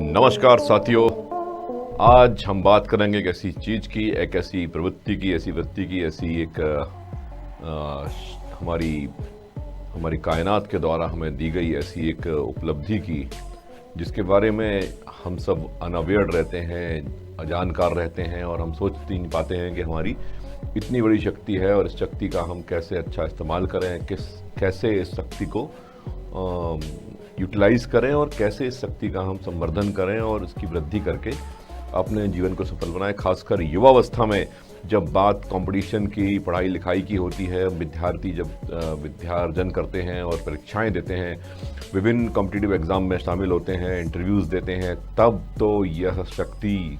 नमस्कार साथियों। आज हम बात करेंगे एक ऐसी चीज़ की, एक ऐसी प्रवृत्ति की, ऐसी व्यक्ति की, ऐसी एक हमारी हमारी कायनात के द्वारा हमें दी गई ऐसी एक उपलब्धि की, जिसके बारे में हम सब अनअवेयर रहते हैं, अजानकार रहते हैं और हम सोच नहीं पाते हैं कि हमारी इतनी बड़ी शक्ति है और इस शक्ति का हम कैसे अच्छा इस्तेमाल करें, कैसे इस शक्ति को यूटिलाइज करें और कैसे इस शक्ति का हम संवर्धन करें और इसकी वृद्धि करके अपने जीवन को सफल बनाएं। खासकर युवावस्था में जब बात कंपटीशन की, पढ़ाई लिखाई की होती है, विद्यार्थी जब विद्यार्जन करते हैं और परीक्षाएं देते हैं, विभिन्न कॉम्पिटिटिव एग्ज़ाम में शामिल होते हैं, इंटरव्यूज़ देते हैं, तब तो यह शक्ति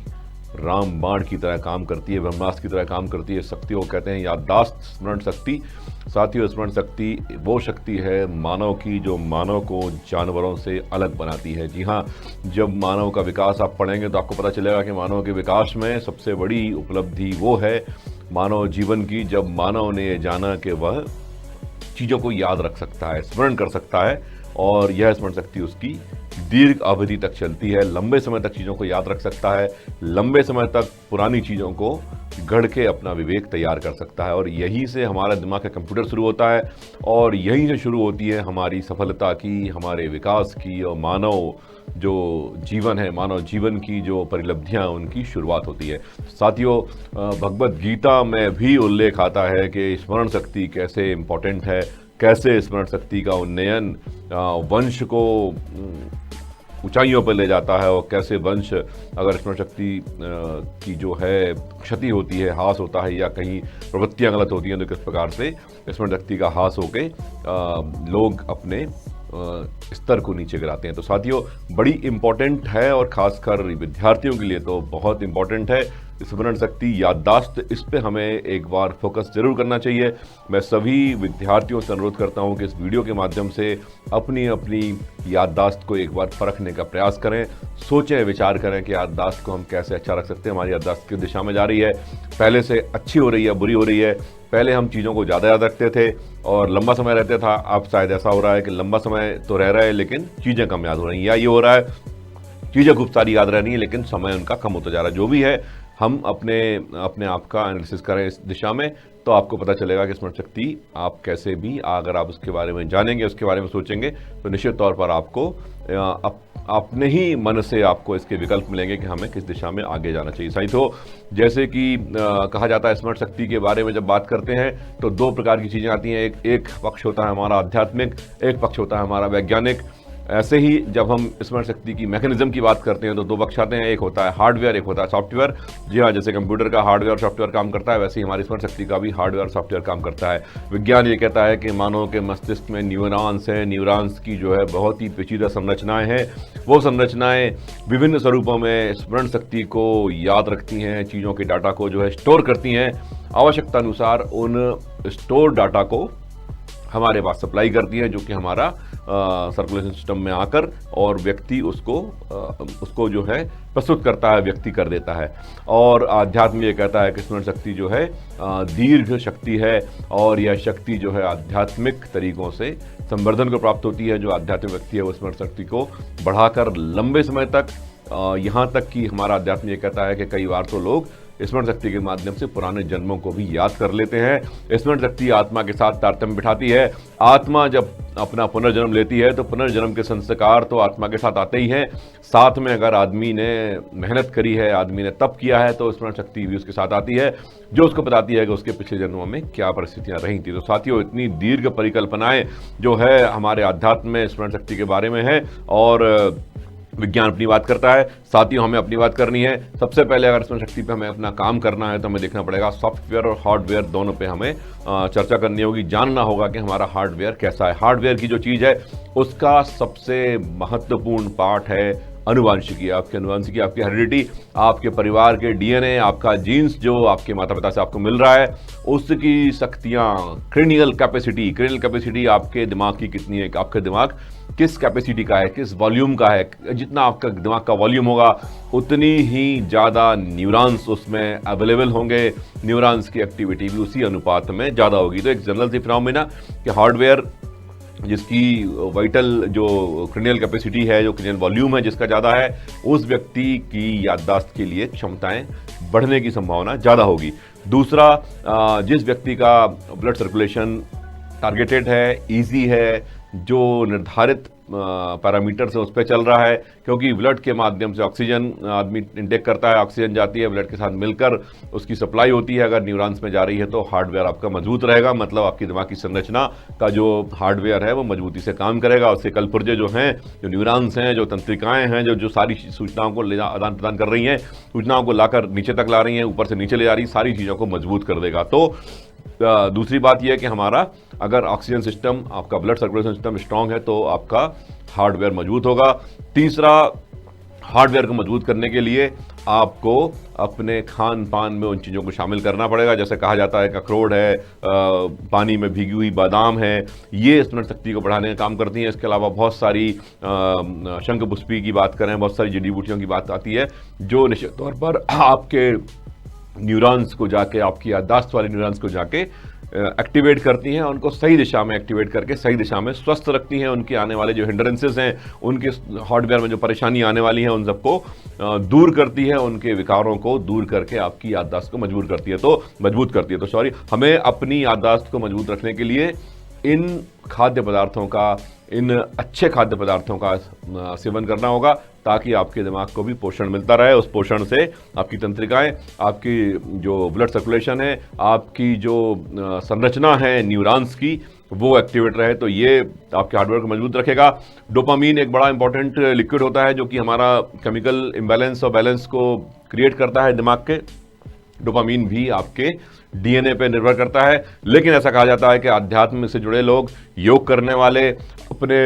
राम बाण की तरह काम करती है, ब्रह्मास्त्र की तरह काम करती है। शक्ति को कहते हैं याददाश्त, स्मरण शक्ति। साथियों, स्मरण शक्ति वो शक्ति है मानव की जो मानव को जानवरों से अलग बनाती है। जी हाँ, जब मानव का विकास आप पढ़ेंगे तो आपको पता चलेगा कि मानव के विकास में सबसे बड़ी उपलब्धि वो है मानव जीवन की, जब मानव ने ये जाना कि वह चीज़ों को याद रख सकता है, स्मरण कर सकता है, और यह स्मरण शक्ति उसकी दीर्घ अवधि तक चलती है, लंबे समय तक चीज़ों को याद रख सकता है, लंबे समय तक पुरानी चीज़ों को गढ़ के अपना विवेक तैयार कर सकता है। और यहीं से हमारा दिमाग का कंप्यूटर शुरू होता है और यहीं से शुरू होती है हमारी सफलता की, हमारे विकास की, और मानव जो जीवन है, मानव जीवन की जो परिलब्धियां, उनकी शुरुआत होती है। साथियों, भगवद गीता में भी उल्लेख आता है कि स्मरण शक्ति कैसे इम्पोर्टेंट है, कैसे स्मरण शक्ति का उन्नयन वंश को ऊंचाइयों पर ले जाता है, और कैसे वंश अगर स्मरण शक्ति की जो है क्षति होती है, हास होता है, या कहीं प्रवृत्तियां गलत होती हैं, तो किस प्रकार से स्मरण शक्ति का हास होके लोग अपने स्तर को नीचे गिराते हैं। तो साथियों, बड़ी इम्पोर्टेंट है और ख़ासकर विद्यार्थियों के लिए तो बहुत इम्पोर्टेंट है स्मरण शक्ति, याददाश्त। इस पे हमें एक बार फोकस जरूर करना चाहिए। मैं सभी विद्यार्थियों से अनुरोध करता हूं कि इस वीडियो के माध्यम से अपनी अपनी याददाश्त को एक बार परखने का प्रयास करें, सोचें, विचार करें कि याददाश्त को हम कैसे अच्छा रख सकते हैं। हमारी याददाश्त किस दिशा में जा रही है, पहले से अच्छी हो रही है, बुरी हो रही है। पहले हम चीज़ों को ज़्यादा याद रखते थे और लंबा समय रहता था, अब शायद ऐसा हो रहा है कि लंबा समय तो रह रहा है लेकिन चीज़ें कम याद हो रही हैं, या ये हो रहा है चीज़ें खूब सारी याद रह रही हैं लेकिन समय उनका कम होता जा रहा है। जो भी है, हम अपने आप का एनालिसिस करें इस दिशा में, तो आपको पता चलेगा कि स्मरण शक्ति आप कैसे भी, अगर आप उसके बारे में जानेंगे, उसके बारे में सोचेंगे, तो निश्चित तौर पर आपको अपने ही मन से आपको इसके विकल्प मिलेंगे कि हमें किस दिशा में आगे जाना चाहिए। सही तो जैसे कि कहा जाता है, स्मरण शक्ति के बारे में जब बात करते हैं तो दो प्रकार की चीज़ें आती हैं। एक पक्ष होता है हमारा आध्यात्मिक, एक पक्ष होता है हमारा वैज्ञानिक। ऐसे ही जब हम स्मरण शक्ति की मैकेनिज्म की बात करते हैं तो दो पक्ष आते हैं, एक होता है हार्डवेयर, एक होता है सॉफ्टवेयर। जी हाँ, जैसे कंप्यूटर का हार्डवेयर और सॉफ्टवेयर काम करता है, वैसे ही हमारी स्मरण शक्ति का भी हार्डवेयर और सॉफ्टवेयर काम करता है। विज्ञान ये कहता है कि मानव के मस्तिष्क में न्यूरॉन्स हैं, न्यूरॉन्स की जो है बहुत ही पेचीदा संरचनाएं हैं। वो संरचनाएं विभिन्न स्वरूपों में स्मरण शक्ति को याद रखती हैं, चीज़ों के डाटा को जो है स्टोर करती हैं, आवश्यकता अनुसार उन स्टोर डाटा को हमारे पास सप्लाई करती है, जो कि हमारा सर्कुलेशन सिस्टम में आकर और व्यक्ति उसको जो है प्रस्तुत करता है, व्यक्ति कर देता है। और आध्यात्म ये कहता है कि स्मरण शक्ति जो है दीर्घ शक्ति है, और यह शक्ति जो है आध्यात्मिक तरीकों से संवर्धन को प्राप्त होती है। जो आध्यात्मिक व्यक्ति है वो स्मरण शक्ति को बढ़ाकर लंबे समय तक, यहाँ तक कि हमारा अध्यात्म ये कहता है कि कई बार तो लोग स्मरण शक्ति के माध्यम से पुराने जन्मों को भी याद कर लेते हैं। स्मरण शक्ति आत्मा के साथ तारतम्य बिठाती है। आत्मा जब अपना पुनर्जन्म लेती है तो पुनर्जन्म के संस्कार तो आत्मा के साथ आते ही हैं, साथ में अगर आदमी ने मेहनत करी है, आदमी ने तप किया है, तो स्मरण शक्ति भी उसके साथ आती है, जो उसको बताती है कि उसके पिछले जन्मों में क्या परिस्थितियां रही थी। तो साथियों, इतनी दीर्घ परिकल्पनाएं जो है हमारे अध्यात्म में स्मरण शक्ति के बारे में है, और विज्ञान अपनी बात करता है। साथियों, हमें अपनी बात करनी है। सबसे पहले अगर स्मरण शक्ति पे हमें अपना काम करना है तो हमें देखना पड़ेगा सॉफ्टवेयर और हार्डवेयर दोनों पे हमें चर्चा करनी होगी, जानना होगा कि हमारा हार्डवेयर कैसा है। हार्डवेयर की जो चीज़ है उसका सबसे महत्वपूर्ण पार्ट है अनुवांशिकी, आपकी अनुवांशिकी, आपकी हेरिडिटी, आपके परिवार के डीएनए, आपका जीन्स जो आपके माता पिता से आपको मिल रहा है, उसकी शक्तियाँ, क्रेनियल कैपेसिटी आपके दिमाग की कितनी है, आपका दिमाग किस कैपेसिटी का है, किस वॉल्यूम का है। जितना आपका दिमाग का वॉल्यूम होगा उतनी ही ज़्यादा न्यूरॉन्स उसमें अवेलेबल होंगे, न्यूरॉन्स की एक्टिविटी भी उसी अनुपात में ज़्यादा होगी। तो एक जनरल सी फिनोमेना कि हार्डवेयर जिसकी वाइटल जो क्रेनियल कैपेसिटी है, जो क्रेनियल वॉल्यूम है जिसका ज़्यादा है, उस व्यक्ति की याददाश्त के लिए क्षमताएं बढ़ने की संभावना ज़्यादा होगी। दूसरा, जिस व्यक्ति का ब्लड सर्कुलेशन टारगेटेड है, इजी है, जो निर्धारित पैरामीटर से उस पर चल रहा है, क्योंकि ब्लड के माध्यम से ऑक्सीजन आदमी इंटेक करता है, ऑक्सीजन जाती है, ब्लड के साथ मिलकर उसकी सप्लाई होती है। अगर न्यूरॉन्स में जा रही है तो हार्डवेयर आपका मजबूत रहेगा, मतलब आपकी दिमाग की संरचना का जो हार्डवेयर है वो मजबूती से काम करेगा। उसके कलपुर्जे जो हैं, जो न्यूरॉन्स हैं, जो तंत्रिकाएं हैं, जो सारी सूचनाओं को आदान प्रदान कर रही हैं, सूचनाओं को लाकर नीचे तक ला रही हैं, ऊपर से नीचे ले जा रही, सारी चीज़ों को मजबूत कर देगा। तो दूसरी बात यह है कि हमारा अगर ऑक्सीजन सिस्टम, आपका ब्लड सर्कुलेशन सिस्टम स्ट्रांग है तो आपका हार्डवेयर मजबूत होगा। तीसरा, हार्डवेयर को मजबूत करने के लिए आपको अपने खान पान में उन चीज़ों को शामिल करना पड़ेगा। जैसे कहा जाता है कि अखरोट है, पानी में भीगी हुई बादाम है, ये स्मरण शक्ति को बढ़ाने का काम करती हैं। इसके अलावा बहुत सारी शंखपुष्पी की बात करें, बहुत सारी जड़ी बूटियों की बात आती है जो निश्चित तौर पर आपके न्यूरॉन्स को जाके, आपकी याददाश्त वाले न्यूरॉन्स को जाके एक्टिवेट करती हैं, उनको सही दिशा में एक्टिवेट करके सही दिशा में स्वस्थ रखती हैं। उनके आने वाले जो हिंड्रेंसेस हैं, उनके हार्डवेयर में जो परेशानी आने वाली हैं, उन सबको दूर करती है, उनके विकारों को दूर करके आपकी याददाश्त को मजबूत करती है। तो हमें अपनी याददाश्त को मजबूत रखने के लिए इन खाद्य पदार्थों का, इन अच्छे खाद्य पदार्थों का सेवन करना होगा, ताकि आपके दिमाग को भी पोषण मिलता रहे। उस पोषण से आपकी तंत्रिकाएं, आपकी जो ब्लड सर्कुलेशन है, आपकी जो संरचना है न्यूरॉन्स की, वो एक्टिवेट रहे। तो ये आपके हार्डवेयर को मजबूत रखेगा। डोपामीन एक बड़ा इंपॉर्टेंट लिक्विड होता है जो कि हमारा केमिकल इम्बैलेंस और बैलेंस को क्रिएट करता है दिमाग के। डोपामीन भी आपके डीएनए पे निर्भर करता है। लेकिन ऐसा कहा जाता है कि आध्यात्म से जुड़े लोग, योग करने वाले, अपने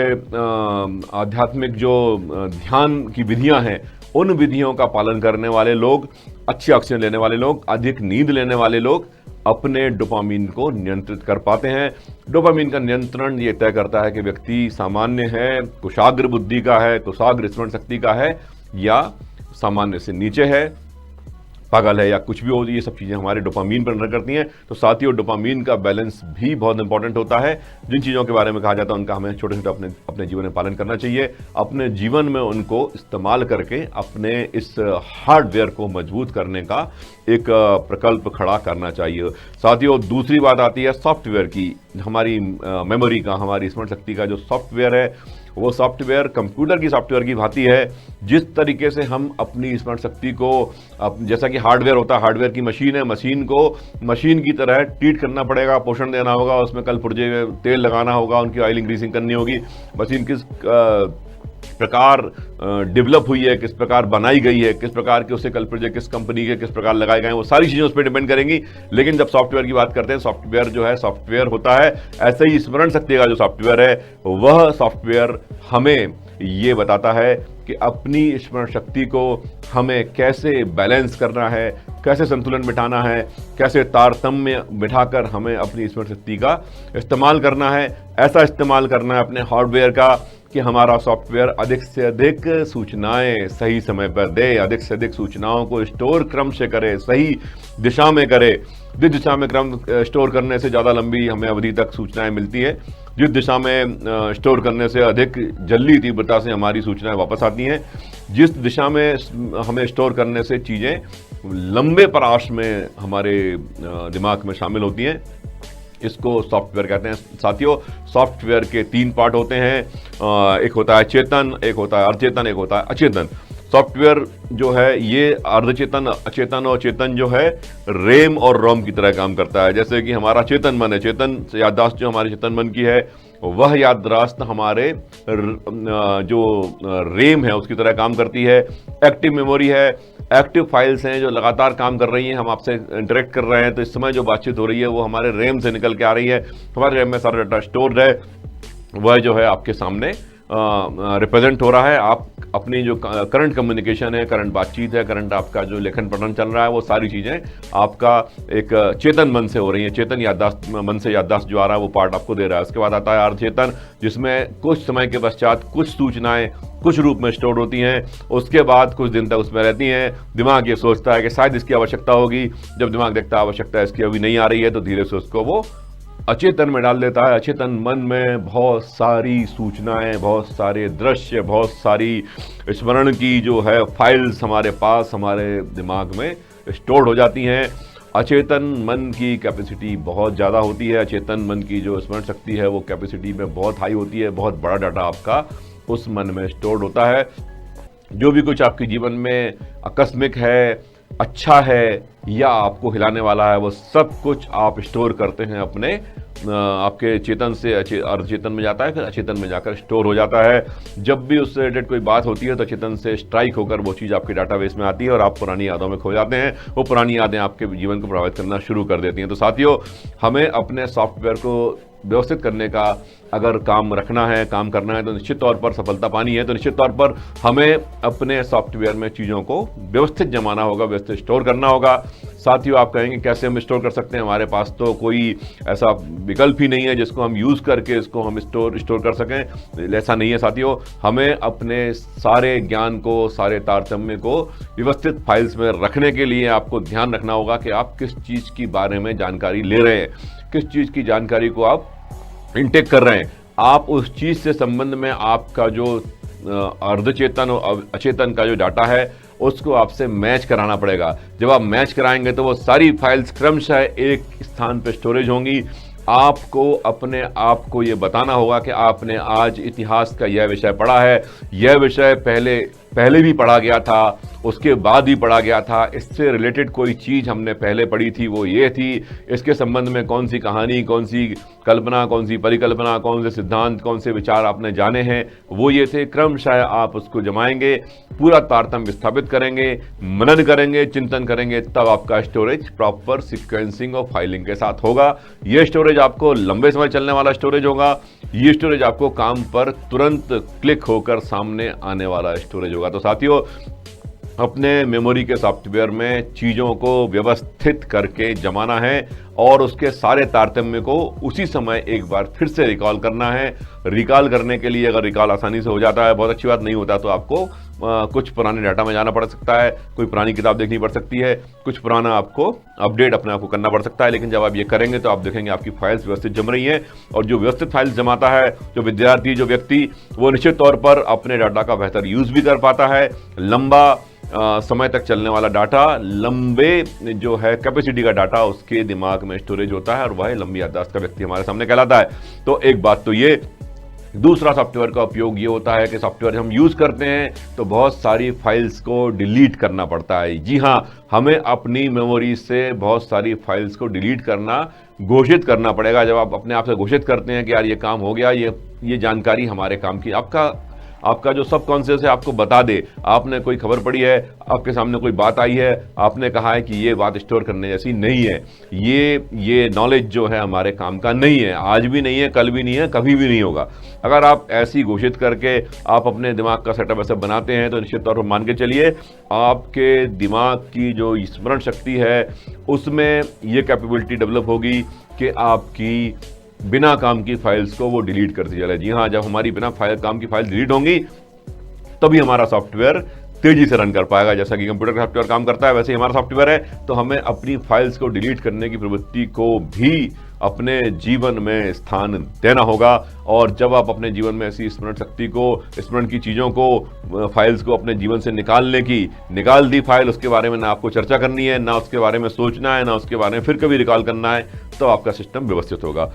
आध्यात्मिक जो ध्यान की विधियां हैं, उन विधियों का पालन करने वाले लोग, अच्छी ऑक्सीजन लेने वाले लोग, अधिक नींद लेने वाले लोग अपने डोपामीन को नियंत्रित कर पाते हैं। डोपामीन का नियंत्रण ये तय करता है कि व्यक्ति सामान्य है, कुशाग्र बुद्धि का है, कुशाग्र स्मरण शक्ति का है, या सामान्य से नीचे है, पागल है, या कुछ भी हो। ये सब चीज़ें हमारे डोपामीन पर निर्भर करती हैं। तो साथियों, डोपामीन का बैलेंस भी बहुत इंपॉर्टेंट होता है। जिन चीज़ों के बारे में कहा जाता है उनका हमें छोटे छोटे अपने जीवन में पालन करना चाहिए। अपने जीवन में उनको इस्तेमाल करके अपने इस हार्डवेयर को मजबूत करने का एक प्रकल्प खड़ा करना चाहिए। साथियों, दूसरी बात आती है सॉफ्टवेयर की। हमारी मेमोरी का, हमारी स्मरण शक्ति का जो सॉफ्टवेयर है, वो सॉफ्टवेयर कंप्यूटर की सॉफ्टवेयर की भांति है। जिस तरीके से हम अपनी स्मरण शक्ति को, जैसा कि हार्डवेयर होता है, हार्डवेयर की मशीन है, मशीन को मशीन की तरह ट्रीट करना पड़ेगा, पोषण देना होगा, उसमें कल पुर्जे में तेल लगाना होगा, उनकी ऑयलिंग ग्रीसिंग करनी होगी। मशीन किस प्रकार डेवलप हुई है, किस प्रकार बनाई गई है, किस प्रकार के उसे कल पुर्जे किस कंपनी के किस प्रकार लगाए गए, वो सारी चीज़ें उस पर डिपेंड करेंगी। लेकिन जब सॉफ्टवेयर की बात करते हैं, सॉफ्टवेयर जो है सॉफ्टवेयर होता है। ऐसे ही स्मरण शक्ति का जो सॉफ्टवेयर है, वह सॉफ्टवेयर हमें ये बताता है कि अपनी स्मरण शक्ति को हमें कैसे बैलेंस करना है, कैसे संतुलन बिठाना है, कैसे तारतम्य बिठाकर हमें अपनी स्मरण शक्ति का इस्तेमाल करना है। ऐसा इस्तेमाल करना है अपने हार्डवेयर का कि हमारा सॉफ्टवेयर अधिक से अधिक सूचनाएं सही समय पर दे, अधिक से अधिक सूचनाओं को स्टोर क्रम से करे, सही दिशा में करे। जिस दिशा में क्रम स्टोर करने से ज़्यादा लंबी हमें अवधि तक सूचनाएं मिलती है, जिस दिशा में स्टोर करने से अधिक जल्दी तीव्रता से हमारी सूचनाएं वापस आती हैं, जिस दिशा में हमें स्टोर करने से चीज़ें लंबे परास में हमारे दिमाग में शामिल होती हैं, इसको सॉफ्टवेयर कहते हैं। साथियों, सॉफ्टवेयर के 3 पार्ट होते हैं। एक होता है चेतन, एक होता है अर्धचेतन, एक होता है अचेतन। सॉफ्टवेयर जो है ये अर्धचेतन, अचेतन और चेतन जो है रेम और रोम की तरह काम करता है। जैसे कि हमारा चेतन मन है, चेतन याददाश्त जो हमारे चेतन मन की है, वह याददाश्त हमारे जो रेम है उसकी तरह काम करती है। एक्टिव मेमोरी है, एक्टिव फाइल्स हैं जो लगातार काम कर रही हैं, हम आपसे इंटरेक्ट कर रहे हैं तो इस समय जो बातचीत हो रही है वो हमारे रैम से निकल के आ रही है। हमारे रैम में सारा डाटा स्टोर्ड है, वह जो है आपके सामने रिप्रेजेंट हो रहा है। आप अपनी जो करंट कम्युनिकेशन है, करंट बातचीत है, करंट आपका जो लेखन पठन चल रहा है, वो सारी चीज़ें आपका एक चेतन मन से हो रही हैं। चेतन याददाश्त, मन से याददाश्त जो आ रहा है वो पार्ट आपको दे रहा है। उसके बाद आता है अर्धचेतन, जिसमें कुछ समय के पश्चात कुछ सूचनाएं कुछ रूप में स्टोर होती हैं, उसके बाद कुछ दिन तक उसमें रहती हैं। दिमाग ये सोचता है कि शायद इसकी आवश्यकता होगी, जब दिमाग देखता है आवश्यकता इसकी अभी नहीं आ रही है तो धीरे से उसको वो अचेतन में डाल देता है। अचेतन मन में बहुत सारी सूचनाएं, बहुत सारे दृश्य, बहुत सारी स्मरण की जो है फाइल्स हमारे पास, हमारे दिमाग में स्टोर हो जाती हैं। अचेतन मन की कैपेसिटी बहुत ज़्यादा होती है। अचेतन मन की जो स्मरण शक्ति है वो कैपेसिटी में बहुत हाई होती है। बहुत बड़ा डाटा आपका उस मन में स्टोर्ड होता है। जो भी कुछ आपके जीवन में आकस्मिक है, अच्छा है या आपको हिलाने वाला है, वो सब कुछ आप स्टोर करते हैं अपने आपके चेतन से अर्धचेतन में जाता है, फिर अचेतन में जाकर स्टोर हो जाता है। जब भी उससे रिलेटेड कोई बात होती है तो चेतन से स्ट्राइक होकर वो चीज़ आपके डाटाबेस में आती है और आप पुरानी यादों में खो जाते हैं। वो पुरानी यादें आपके जीवन को प्रभावित करना शुरू कर देती हैं। तो साथियों, हमें अपने सॉफ्टवेयर को व्यवस्थित करने का अगर काम रखना है, काम करना है, तो निश्चित तौर पर सफलता पानी है तो निश्चित तौर पर हमें अपने सॉफ्टवेयर में चीज़ों को व्यवस्थित जमाना होगा, व्यवस्थित स्टोर करना होगा। साथियों, आप कहेंगे कैसे हम स्टोर कर सकते हैं, हमारे पास तो कोई ऐसा विकल्प ही नहीं है जिसको हम यूज़ करके इसको हम स्टोर कर सकें। ऐसा नहीं है साथियों, हमें अपने सारे ज्ञान को, सारे तारतम्य को व्यवस्थित फाइल्स में रखने के लिए आपको ध्यान रखना होगा कि आप किस चीज़ के बारे में जानकारी ले रहे हैं, किस चीज़ की जानकारी को आप इनटेक कर रहे हैं। आप उस चीज़ से संबंध में आपका जो अर्धचेतन और अचेतन का जो डाटा है उसको आपसे मैच कराना पड़ेगा। जब आप मैच कराएंगे तो वो सारी फाइल्स क्रमशः एक स्थान पर स्टोरेज होंगी। आपको अपने आप को ये बताना होगा कि आपने आज इतिहास का यह विषय पढ़ा है, यह विषय पहले भी पढ़ा गया था, उसके बाद भी पढ़ा गया था, इससे रिलेटेड कोई चीज़ हमने पहले पढ़ी थी, वो ये थी, इसके संबंध में कौन सी कहानी, कौन सी कल्पना, कौन सी परिकल्पना, कौन से सिद्धांत, कौन से विचार आपने जाने हैं, वो ये थे। क्रमशः आप उसको जमाएंगे, पूरा तारतम्य स्थापित करेंगे, मनन करेंगे, चिंतन करेंगे, तब आपका स्टोरेज प्रॉपर सिक्वेंसिंग और फाइलिंग के साथ होगा। ये स्टोरेज आपको लंबे समय चलने वाला स्टोरेज होगा। ये स्टोरेज आपको काम पर तुरंत क्लिक होकर सामने आने वाला स्टोरेज होगा। तो साथियों, अपने मेमोरी के सॉफ्टवेयर में चीज़ों को व्यवस्थित करके जमाना है और उसके सारे तारतम्य को उसी समय एक बार फिर से रिकॉल करना है। रिकॉल करने के लिए अगर रिकॉल आसानी से हो जाता है, बहुत अच्छी बात, नहीं होता तो आपको कुछ पुराने डाटा में जाना पड़ सकता है, कोई पुरानी किताब देखनी पड़ सकती है, कुछ पुराना आपको अपडेट अपने आप को करना पड़ सकता है। लेकिन जब आप ये करेंगे तो आप देखेंगे आपकी फाइल्स व्यवस्थित जम रही हैं। और जो व्यवस्थित फाइल्स जमाता है, जो विद्यार्थी, जो व्यक्ति, वो निश्चित तौर पर अपने डाटा का बेहतर यूज़ भी कर पाता है। लंबा समय तक चलने वाला डाटा, लंबे जो है कैपेसिटी का डाटा उसके दिमाग में स्टोरेज होता है और वह लंबी याददाश्त का व्यक्ति हमारे सामने कहलाता है। तो एक बात तो ये। दूसरा सॉफ्टवेयर का उपयोग ये होता है कि सॉफ्टवेयर हम यूज़ करते हैं तो बहुत सारी फाइल्स को डिलीट करना पड़ता है। जी हाँ, हमें अपनी मेमोरी से बहुत सारी फाइल्स को डिलीट करना, घोषित करना पड़ेगा। जब आप अपने आप से घोषित करते हैं कि यार ये काम हो गया, ये जानकारी हमारे काम की, आपका जो सबकॉन्शियस है आपको बता दे, आपने कोई खबर पढ़ी है, आपके सामने कोई बात आई है, आपने कहा है कि ये बात स्टोर करने जैसी नहीं है, ये नॉलेज जो है हमारे काम का नहीं है, आज भी नहीं है, कल भी नहीं है, कभी भी नहीं होगा। अगर आप ऐसी घोषित करके आप अपने दिमाग का सेटअप ऐसे बनाते हैं तो निश्चित तौर पर मान के चलिए आपके दिमाग की जो स्मरण शक्ति है उसमें ये कैपेबिलिटी डेवलप होगी कि आपकी बिना काम की फाइल्स को वो डिलीट करती चले। जी हाँ, जब हमारी बिना काम की फाइल डिलीट होंगी तभी हमारा सॉफ्टवेयर तेजी से रन कर पाएगा। जैसा कि कंप्यूटर का सॉफ्टवेयर काम करता है वैसे ही हमारा सॉफ्टवेयर है। तो हमें अपनी फाइल्स को डिलीट करने की प्रवृत्ति को भी अपने जीवन में स्थान देना होगा। और जब आप अपने जीवन में ऐसी स्मरण शक्ति को, स्मरण की चीज़ों को, फाइल्स को अपने जीवन से निकाल दी फाइल, उसके बारे में ना आपको चर्चा करनी है, ना उसके बारे में सोचना है, ना उसके बारे में फिर कभी रिकॉल करना है, तो आपका सिस्टम व्यवस्थित होगा।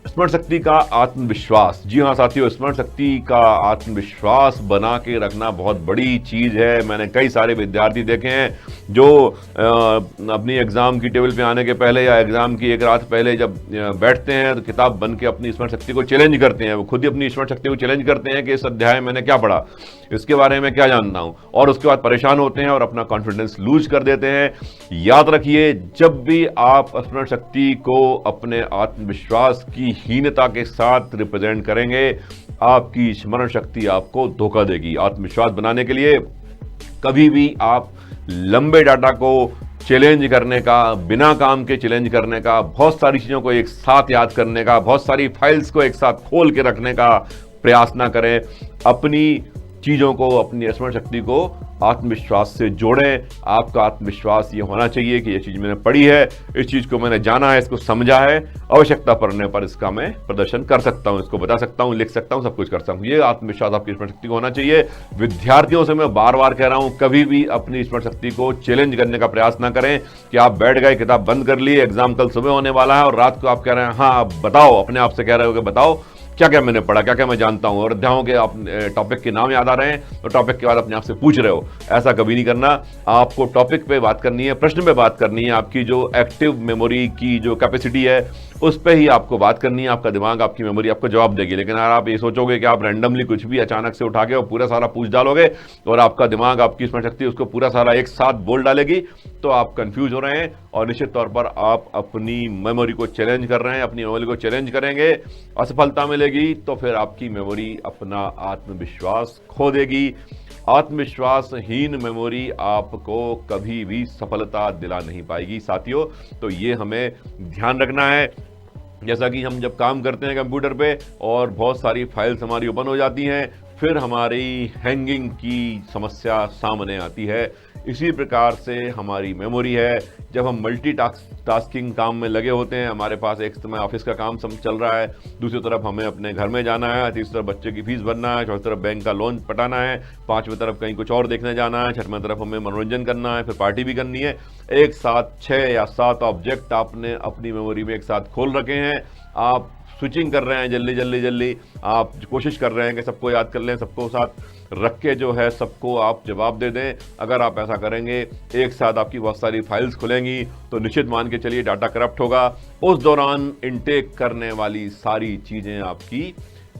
स्मरण शक्ति का आत्मविश्वास। जी हाँ साथियों, स्मरण शक्ति का आत्मविश्वास बना के रखना बहुत बड़ी चीज़ है। मैंने कई सारे विद्यार्थी देखे हैं जो अपनी एग्ज़ाम की टेबल पे आने के पहले या एग्ज़ाम की एक रात पहले जब बैठते हैं तो किताब बन के अपनी स्मरण शक्ति को चैलेंज करते हैं। वो खुद ही अपनी स्मरण शक्ति को चैलेंज करते हैं कि इस अध्याय मैंने क्या पढ़ा, इसके बारे में क्या जानता हूँ, और उसके बाद परेशान होते हैं और अपना कॉन्फिडेंस लूज कर देते हैं। याद रखिए, जब भी आप स्मरण शक्ति को अपने आत्मविश्वास की हीनता के साथ रिप्रेजेंट करेंगे, आपकी स्मरण शक्ति आपको धोखा देगी। आत्मविश्वास बनाने के लिए कभी भी आप लंबे डाटा को चैलेंज करने का, बिना काम के चैलेंज करने का, बहुत सारी चीज़ों को एक साथ याद करने का, बहुत सारी फाइल्स को एक साथ खोल के रखने का प्रयास ना करें। अपनी चीज़ों को, अपनी स्मरण शक्ति को आत्मविश्वास से जोड़ें। आपका आत्मविश्वास ये होना चाहिए कि ये चीज़ मैंने पढ़ी है, इस चीज़ को मैंने जाना है, इसको समझा है, आवश्यकता पड़ने पर इसका मैं प्रदर्शन कर सकता हूँ, इसको बता सकता हूँ, लिख सकता हूँ, सब कुछ कर सकता हूँ। ये आत्मविश्वास आपकी स्मरण शक्ति को होना चाहिए। विद्यार्थियों से मैं बार बार कह रहा हूँ, कभी भी अपनी स्मरण शक्ति को चैलेंज करने का प्रयास ना करें कि आप बैठ गए, किताब बंद कर ली, एग्जाम कल सुबह होने वाला है और रात को आप कह रहे हैं हाँ आप बताओ, अपने आप से कह रहे हो कि बताओ क्या क्या मैंने पढ़ा, क्या क्या मैं जानता हूं, और अध्यायों के आप टॉपिक के नाम याद आ रहे हैं तो टॉपिक के बाद अपने आप से पूछ रहे हो। ऐसा कभी नहीं करना। आपको टॉपिक पे बात करनी है, प्रश्न पे बात करनी है, आपकी जो एक्टिव मेमोरी की जो कैपेसिटी है उस पर ही आपको बात करनी है। आपका दिमाग, आपकी मेमोरी आपको जवाब देगी। लेकिन अगर आप ये सोचोगे कि आप रैंडमली कुछ भी अचानक से उठा के और पूरा सारा पूछ डालोगे और आपका दिमाग, आपकी स्मरण शक्ति उसको पूरा सारा एक साथ बोल डालेगी, तो आप कंफ्यूज हो रहे हैं और निश्चित तौर पर आप अपनी मेमोरी को चैलेंज कर रहे हैं। अपनी मेमोरी को चैलेंज करेंगे, असफलता मिलेगी तो फिर आपकी मेमोरी अपना आत्मविश्वास खो देगी। आत्मविश्वासहीन मेमोरी आपको कभी भी सफलता दिला नहीं पाएगी साथियों। तो ये हमें ध्यान रखना है। जैसा कि हम जब काम करते हैं कंप्यूटर पे और बहुत सारी फाइल्स हमारी ओपन हो जाती हैं, फिर हमारी हैंगिंग की समस्या सामने आती है। इसी प्रकार से हमारी मेमोरी है। जब हम टास्किंग काम में लगे होते हैं, हमारे पास एक समय ऑफिस का काम चल रहा है, दूसरी तरफ हमें अपने घर में जाना है, तीसरी तरफ बच्चे की फीस भरना है, चौथी तरफ बैंक का लोन पटाना है, पांचवीं तरफ कहीं कुछ और देखने जाना है, छठवीं तरफ हमें मनोरंजन करना है, फिर पार्टी भी करनी है। एक साथ 6 या 7 ऑब्जेक्ट आपने अपनी मेमोरी में एक साथ खोल रखे हैं। आप स्विचिंग कर रहे हैं जल्दी, आप कोशिश कर रहे हैं कि सबको याद कर लें, सबको साथ रख के जो है सबको आप जवाब दे दें। अगर आप ऐसा करेंगे, एक साथ आपकी बहुत सारी फाइल्स खुलेंगी तो निश्चित मान के चलिए डाटा करप्ट होगा। उस दौरान इनटेक करने वाली सारी चीज़ें आपकी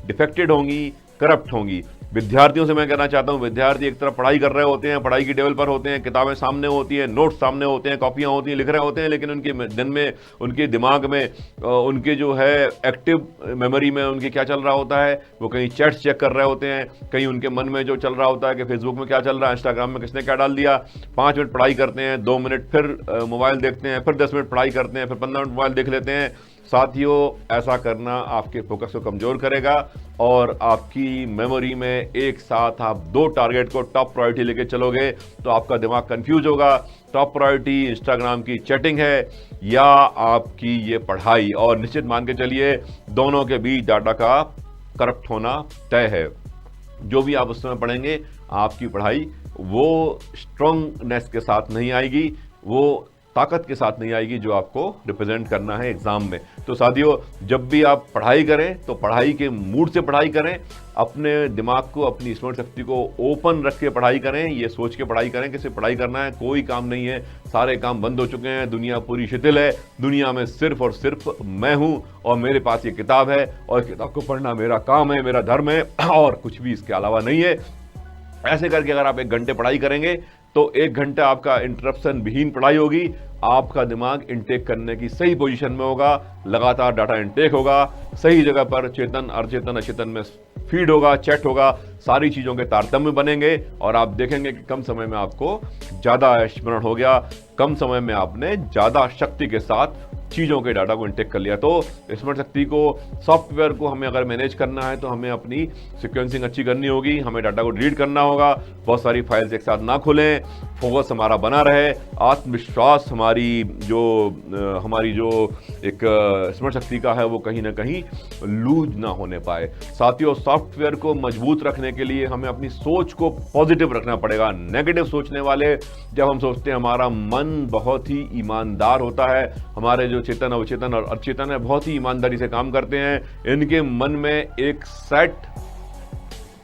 डिफेक्टेड होंगी, करप्ट होंगी। विद्यार्थियों से मैं कहना चाहता हूं, विद्यार्थी एक तरफ पढ़ाई कर रहे होते हैं, पढ़ाई की टेबल पर होते हैं, किताबें सामने होती हैं, नोट्स सामने होते हैं, कॉपियां होती हैं, लिख रहे होते हैं, लेकिन उनके दिन में, उनके दिमाग में, उनके जो है एक्टिव मेमोरी में उनके क्या चल रहा होता है, वो कहीं चैट्स चेक कर रहे होते हैं, कहीं उनके मन में जो चल रहा होता है कि फेसबुक में क्या चल रहा है, इंस्टाग्राम में किसने क्या डाल दिया। 5 मिनट पढ़ाई करते हैं, 2 मिनट फिर मोबाइल देखते हैं, फिर 10 मिनट पढ़ाई करते हैं, फिर 15 मिनट मोबाइल देख लेते हैं। साथियों, ऐसा करना आपके फोकस को कमजोर करेगा और आपकी मेमोरी में एक साथ आप 2 टारगेट को टॉप प्रायोरिटी लेके चलोगे तो आपका दिमाग कंफ्यूज होगा। टॉप प्रायोरिटी इंस्टाग्राम की चैटिंग है या आपकी ये पढ़ाई, और निश्चित मान के चलिए दोनों के बीच डाटा का करप्ट होना तय है। जो भी आप उस समय पढ़ेंगे, आपकी पढ़ाई वो स्ट्रांगनेस के साथ नहीं आएगी, वो ताकत के साथ नहीं आएगी जो आपको रिप्रेजेंट करना है एग्जाम में। तो साथियों, जब भी आप पढ़ाई करें तो पढ़ाई के मूड से पढ़ाई करें, अपने दिमाग को, अपनी स्मरण शक्ति को ओपन रख के पढ़ाई करें, ये सोच के पढ़ाई करें कि सिर्फ पढ़ाई करना है, कोई काम नहीं है, सारे काम बंद हो चुके हैं, दुनिया पूरी शिथिल है, दुनिया में सिर्फ और सिर्फ मैं हूं और मेरे पास ये किताब है और किताब को पढ़ना मेरा काम है, मेरा धर्म है और कुछ भी इसके अलावा नहीं है। ऐसे करके अगर आप 1 घंटे पढ़ाई करेंगे तो 1 घंटा आपका इंटरप्शन विहीन पढ़ाई होगी, आपका दिमाग इनटेक करने की सही पोजीशन में होगा, लगातार डाटा इनटेक होगा, सही जगह पर चेतन, अचेतन, अचेतन में फीड होगा, चैट होगा, सारी चीज़ों के तारतम्य बनेंगे और आप देखेंगे कि कम समय में आपको ज़्यादा स्मरण हो गया, कम समय में आपने ज़्यादा शक्ति के साथ चीज़ों के डाटा को इंटेक कर लिया। तो स्मरण शक्ति को, सॉफ्टवेयर को हमें अगर मैनेज करना है तो हमें अपनी सीक्वेंसिंग अच्छी करनी होगी, हमें डाटा को रीड करना होगा, बहुत सारी फाइल्स एक साथ ना खुलें, फोकस हमारा बना रहे, आत्मविश्वास हमारी जो एक स्मरण शक्ति का है वो कहीं ना कहीं लूज ना होने पाए। साथियों, सॉफ्टवेयर को मजबूत रखने के लिए हमें अपनी सोच को पॉजिटिव रखना पड़ेगा। नेगेटिव सोचने वाले, जब हम सोचते हैं, हमारा मन बहुत ही ईमानदार होता है, हमारे जो चेतन, अवचेतन और अचेतन है बहुत ही ईमानदारी से काम करते हैं, इनके मन में एक सेट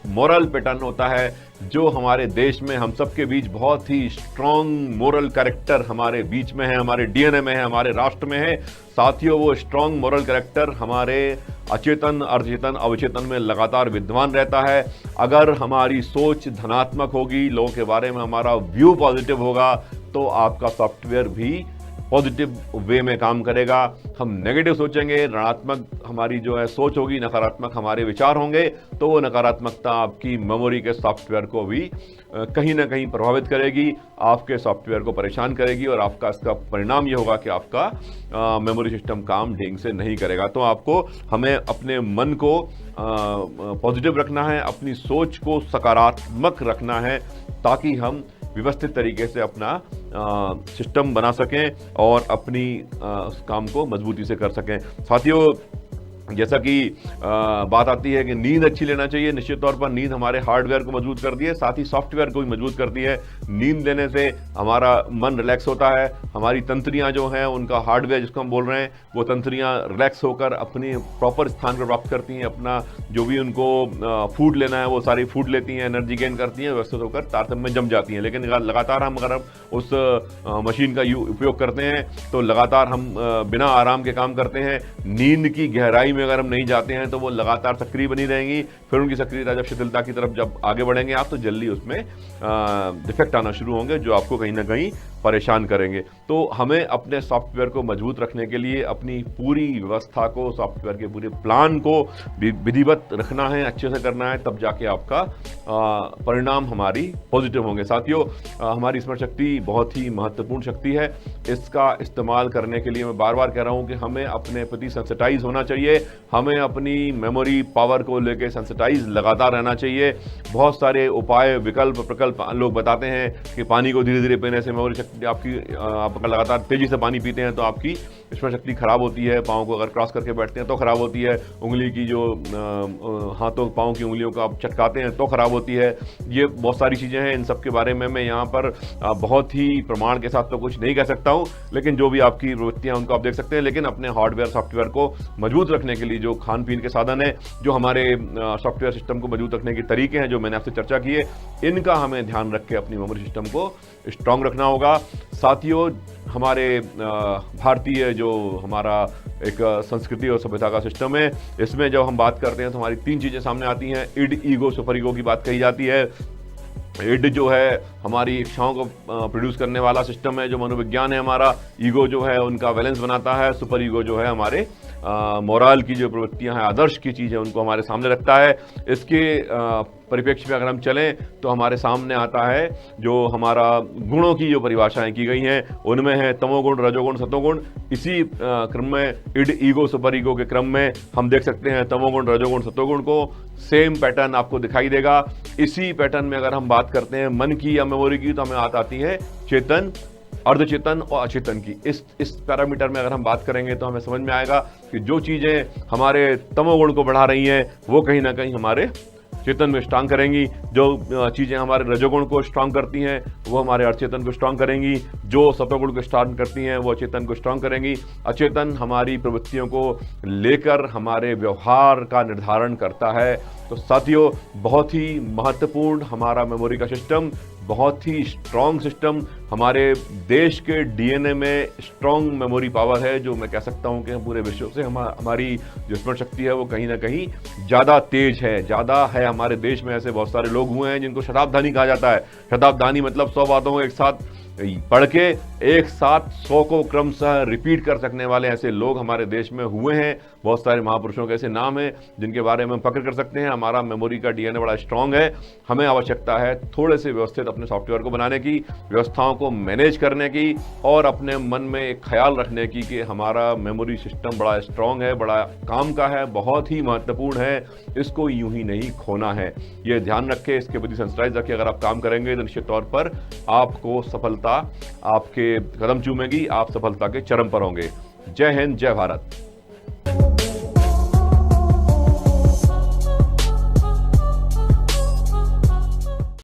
मोरल पैटर्न होता है जो हमारे देश में, हम सबके बीच बहुत ही स्ट्रॉन्ग मोरल कैरेक्टर हमारे बीच में है, हमारे डीएनए में है, हमारे राष्ट्र में है। साथियों, वो स्ट्रॉन्ग मोरल कैरेक्टर हमारे अचेतन, अर्धचेतन, अवचेतन में लगातार विद्यमान रहता है। अगर हमारी सोच धनात्मक होगी, लोगों के बारे में हमारा व्यू पॉजिटिव होगा, तो आपका सॉफ्टवेयर भी पॉजिटिव वे में काम करेगा। हम नेगेटिव सोचेंगे, ऋणात्मक हमारी जो है सोच होगी, नकारात्मक हमारे विचार होंगे, तो वो नकारात्मकता आपकी मेमोरी के सॉफ्टवेयर को भी कहीं ना कहीं प्रभावित करेगी, आपके सॉफ्टवेयर को परेशान करेगी, और आपका इसका परिणाम ये होगा कि आपका मेमोरी सिस्टम काम ढंग से नहीं करेगा। तो आपको हमें अपने मन को पॉजिटिव रखना है, अपनी सोच को सकारात्मक रखना है, ताकि हम व्यवस्थित तरीके से अपना सिस्टम बना सकें और अपनी उस काम को मजबूती से कर सकें। साथियों, जैसा कि बात आती है कि नींद अच्छी लेना चाहिए, निश्चित तौर पर नींद हमारे हार्डवेयर को मजबूत करती है, साथ ही सॉफ्टवेयर को भी मजबूत करती है। नींद लेने से हमारा मन रिलैक्स होता है, हमारी तंत्रियां जो हैं उनका हार्डवेयर जिसको हम बोल रहे हैं, वो तंत्रियां रिलैक्स होकर अपनी प्रॉपर स्थान पर प्राप्त करती हैं, अपना जो भी उनको फूड लेना है वो सारी फूड लेती हैं, एनर्जी गेन करती हैं, व्यवस्थित होकर तारतम्य में जम जाती हैं। लेकिन लगातार हम अगर उस मशीन का उपयोग करते हैं तो लगातार हम बिना आराम के काम करते हैं, नींद की गहराई में अगर हम नहीं जाते हैं तो वो लगातार सक्रिय बनी रहेंगी। फिर उनकी सक्रियता जब शिथिलता की तरफ जब आगे बढ़ेंगे आप, तो जल्दी उसमें डिफेक्ट आना शुरू होंगे, जो आपको कहीं ना कहीं परेशान करेंगे। तो हमें अपने सॉफ्टवेयर को मजबूत रखने के लिए अपनी पूरी व्यवस्था को, सॉफ्टवेयर के पूरे प्लान को विधिवत रखना है, अच्छे से करना है, तब जाके आपका परिणाम हमारी पॉजिटिव होंगे। साथियों, हमारी स्मरण शक्ति बहुत ही महत्वपूर्ण शक्ति है। इसका इस्तेमाल करने के लिए मैं बार बार कह रहा हूं कि हमें अपने प्रति सेंसिटाइज होना चाहिए, हमें अपनी मेमोरी पावर को लेकर सेंसिटाइज लगातार रहना चाहिए। बहुत सारे उपाय, विकल्प, प्रकल्प लोग बताते हैं कि पानी को धीरे धीरे पीने से मेमोरी शक्ति आपकी, आप अगर लगातार तेजी से पानी पीते हैं तो आपकी स्मरण शक्ति खराब होती है, पाँव को अगर क्रॉस करके बैठते हैं तो खराब होती है, उंगली की जो हाथों पाँव की उंगलियों को आप चटकाते हैं तो खराब होती है। ये बहुत सारी चीज़ें हैं, इन सब के बारे में मैं यहाँ पर बहुत ही प्रमाण के साथ तो कुछ नहीं कह सकता हूँ, लेकिन जो भी आपकी प्रवृत्तियाँ उनको आप देख सकते हैं। लेकिन अपने हार्डवेयर सॉफ्टवेयर को मजबूत रखने के लिए जो खान पीन के साधन है, जो हमारे सॉफ्टवेयर सिस्टम को मजबूत रखने के तरीके हैं, जो मैंने आपसे चर्चा की है, इनका हमें ध्यान रख के अपनी मेमोरी सिस्टम को स्ट्रांग रखना होगा। साथियों, हमारे भारतीय जो हमारा एक संस्कृति और सभ्यता का सिस्टम है, इसमें जब हम बात करते हैं तो हमारी 3 चीज़ें सामने आती हैं। इड, ईगो, सुपर ईगो की बात कही जाती है। इड जो है हमारी इच्छाओं को प्रोड्यूस करने वाला सिस्टम है, जो मनोविज्ञान है हमारा। ईगो जो है उनका बैलेंस बनाता है। सुपर ईगो जो है हमारे मोरल की जो प्रवृत्तियां हैं, आदर्श की चीज़ है, उनको हमारे सामने रखता है। इसके परिप्रेक्ष्य में अगर हम चलें तो हमारे सामने आता है जो हमारा गुणों की जो परिभाषाएं की गई हैं, उनमें है तमोगुण, रजोगुण, सतोगुण। इसी क्रम में इड, ईगो, सुपर ईगो के क्रम में हम देख सकते हैं तमोगुण, रजोगुण, सतोगुण को। सेम पैटर्न आपको दिखाई देगा। इसी पैटर्न में अगर हम बात करते हैं मन की या मेमोरी की, तो हमें आती है चेतन, अर्धचेतन और अचेतन की। इस पैरामीटर में अगर हम बात करेंगे तो हमें समझ में आएगा कि जो चीज़ें हमारे तमोगुण को बढ़ा रही हैं वो कहीं ना कहीं हमारे चेतन में स्ट्रांग करेंगी, जो चीज़ें हमारे रजोगुण को स्ट्रांग करती हैं वो हमारे अचेतन को स्ट्रांग करेंगी, जो सतोगुण को स्ट्रांग करती हैं वो अचेतन को स्ट्रांग करेंगी। अचेतन हमारी प्रवृत्तियों को लेकर हमारे व्यवहार का निर्धारण करता है। तो साथियों, बहुत ही महत्वपूर्ण हमारा मेमोरी का सिस्टम, बहुत ही स्ट्रॉन्ग सिस्टम, हमारे देश के डीएनए में स्ट्रॉन्ग मेमोरी पावर है, जो मैं कह सकता हूं कि पूरे विश्व से हमारी जो स्मरण शक्ति है वो कहीं ना कहीं ज़्यादा तेज है, ज़्यादा है। हमारे देश में ऐसे बहुत सारे लोग हुए हैं जिनको शताब्दानी कहा जाता है। शताब्दानी मतलब 100 बातों को एक साथ पढ़ के एक साथ 100 को क्रमशः रिपीट कर सकने वाले ऐसे लोग हमारे देश में हुए हैं। बहुत सारे महापुरुषों के ऐसे नाम हैं जिनके बारे में हम फक्र कर सकते हैं। हमारा मेमोरी का डीएनए बड़ा स्ट्रांग है। हमें आवश्यकता है थोड़े से व्यवस्थित अपने सॉफ्टवेयर को बनाने की, व्यवस्थाओं को मैनेज करने की, और अपने मन में एक ख्याल रखने की कि हमारा मेमोरी सिस्टम बड़ा स्ट्रांग है, बड़ा काम का है, बहुत ही महत्वपूर्ण है, इसको यूं ही नहीं खोना है। ये ध्यान रखें, इसके प्रति सेंसिटाइज रखें। अगर आप काम करेंगे तो निश्चित तौर पर आपको सफलता आपके कदम चूमेगी, आप सफलता के चरम पर होंगे। जय हिंद, जय भारत।